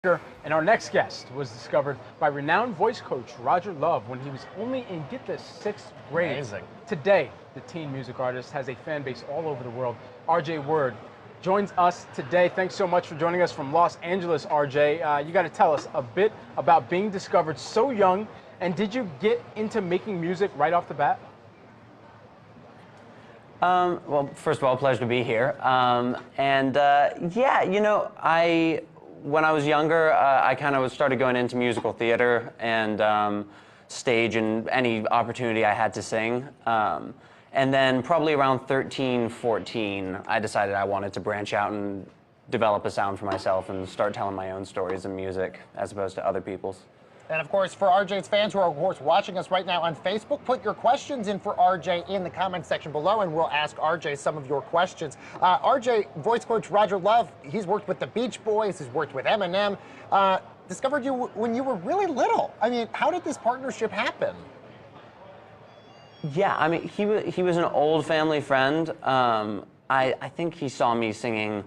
And our next guest was discovered by renowned voice coach Roger Love when he was only in, get this, 6th grade. Amazing. Today, the teen music artist has a fan base all over the world. RJ Word joins us today. Thanks so much for joining us from Los Angeles, RJ. You got to tell us a bit about being discovered so young, and did you get into making music right off the bat? Well, first of all, pleasure to be here. Yeah, you know, when I was younger, I kind of started going into musical theater and stage and any opportunity I had to sing. And then probably around 13, 14, I decided I wanted to branch out and develop a sound for myself and start telling my own stories in music as opposed to other people's. And of course, for RJ's fans who are, of course, watching us right now on Facebook, put your questions in for RJ in the comment section below, and we'll ask RJ some of your questions. RJ, voice coach Roger Love, he's worked with the Beach Boys, he's worked with Eminem, discovered you when you were really little. I mean, how did this partnership happen? Yeah, I mean, he was an old family friend. I think he saw me singing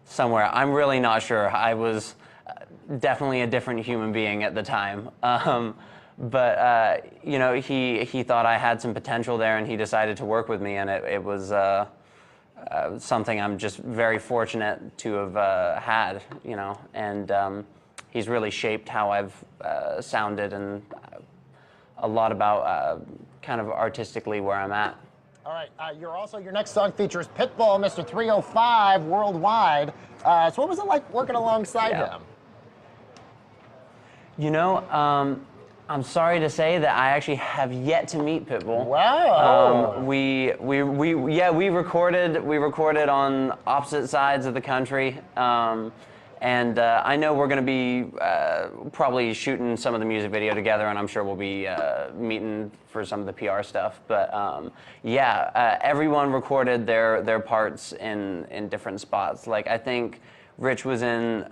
somewhere. I'm really not sure. I was definitely a different human being at the time. You know, he thought I had some potential there, and he decided to work with me, and it was something I'm just very fortunate to have had, you know, and he's really shaped how I've sounded and a lot about kind of artistically where I'm at. All right, your next song features Pitbull, Mr. 305 worldwide. So what was it like working alongside him? You know, I'm sorry to say that I actually have yet to meet Pitbull. Wow. We recorded on opposite sides of the country, and I know we're going to be probably shooting some of the music video together, and I'm sure we'll be meeting for some of the PR stuff. But everyone recorded their parts in different spots. Like, I think Rich was in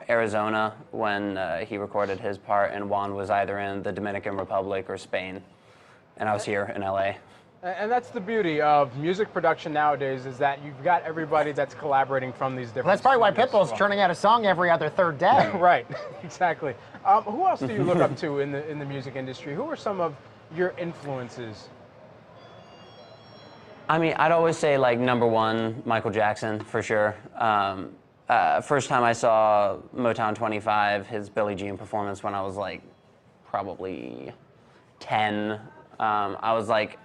Arizona when he recorded his part, and Juan was either in the Dominican Republic or Spain, and I was here in LA. And that's the beauty of music production nowadays, is that you've got everybody that's collaborating from these different. Well, that's probably why studios. Pitbull's churning out a song every other third day. Right, exactly. Who else do you look up to in the music industry? Who are some of your influences? I mean, I'd always say, like, #1, Michael Jackson, for sure. First time I saw Motown 25, his Billie Jean performance when I was like probably 10. I was like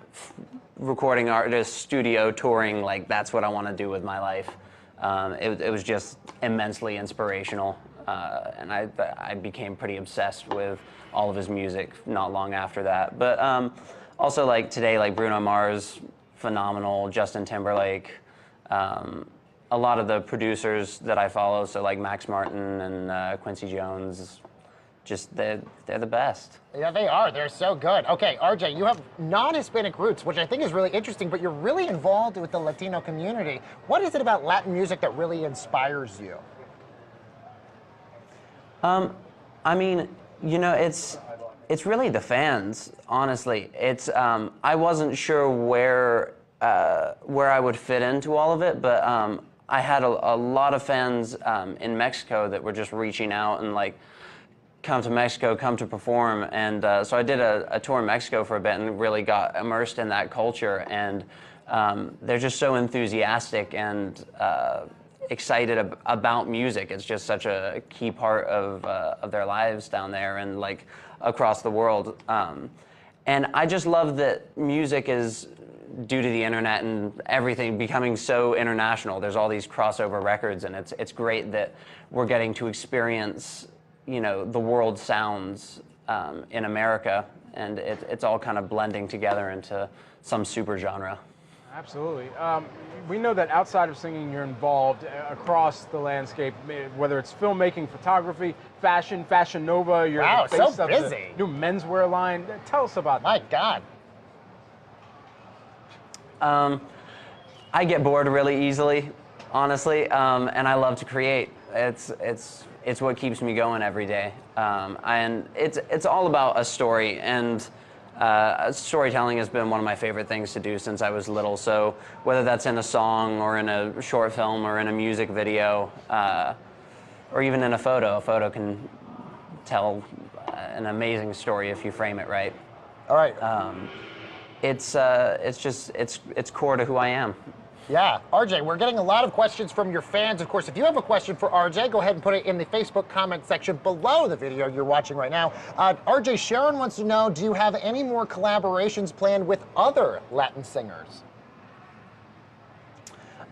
recording artist, studio, touring, like that's what I want to do with my life. It was just immensely inspirational, and I became pretty obsessed with all of his music not long after that. But also, like, today, like Bruno Mars, phenomenal, Justin Timberlake, a lot of the producers that I follow, so like Max Martin and Quincy Jones, just they're the best. Yeah, they are. They're so good. Okay, RJ, you have non-Hispanic roots, which I think is really interesting, but you're really involved with the Latino community. What is it about Latin music that really inspires you? I mean, you know, it's really the fans, honestly. It's I wasn't sure where I would fit into all of it, but I had a lot of fans in Mexico that were just reaching out and like, come to Mexico, come to perform. And so I did a tour in Mexico for a bit and really got immersed in that culture. And they're just so enthusiastic and excited about music. It's just such a key part of their lives down there and like across the world. And I just love that music is, due to the internet and everything becoming so international, there's all these crossover records, and it's great that we're getting to experience, you know, the world sounds in America, and it's all kind of blending together into some super genre. Absolutely. We know that outside of singing, you're involved across the landscape, whether it's filmmaking, photography, fashion, Fashion Nova. You're wow, the face so of busy. the new menswear line. Tell us about that. My God. I get bored really easily, honestly, and I love to create. It's what keeps me going every day, and it's all about a story, and storytelling has been one of my favorite things to do since I was little. So whether that's in a song or in a short film or in a music video, or even in a photo. A photo can tell an amazing story if you frame it right. All right. It's core to who I am. Yeah, RJ, we're getting a lot of questions from your fans. Of course, if you have a question for RJ, go ahead and put it in the Facebook comment section below the video you're watching right now. RJ, Sharon wants to know, do you have any more collaborations planned with other Latin singers?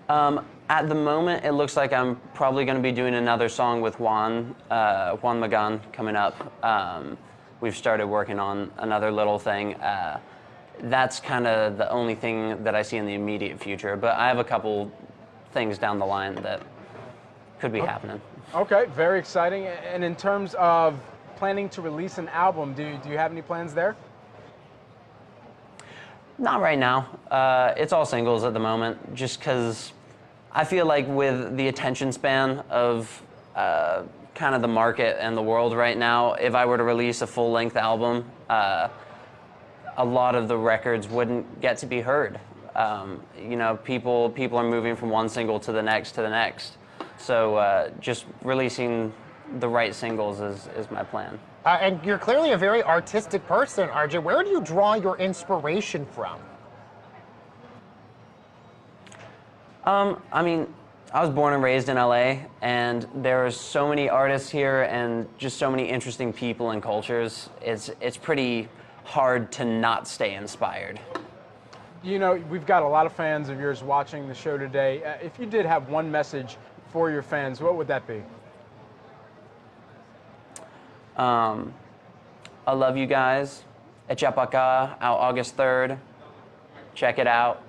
At the moment, it looks like I'm probably going to be doing another song with Juan Magan coming up. We've started working on another little thing. That's kind of the only thing that I see in the immediate future, but I have a couple things down the line that could be happening. Okay, very exciting. And in terms of planning to release an album, do you have any plans there? Not right now. It's all singles at the moment, just because I feel like with the attention span of kind of the market and the world right now, if I were to release a full-length album, a lot of the records wouldn't get to be heard. You know, people are moving from one single to the next to the next. So just releasing the right singles is my plan. And you're clearly a very artistic person, RJ. Where do you draw your inspiration from? I mean, I was born and raised in LA, and there are so many artists here and just so many interesting people and cultures. It's pretty hard to not stay inspired. You know, we've got a lot of fans of yours watching the show today. If you did have one message for your fans, what would that be? I love you guys. Echapaka, out August 3rd. Check it out.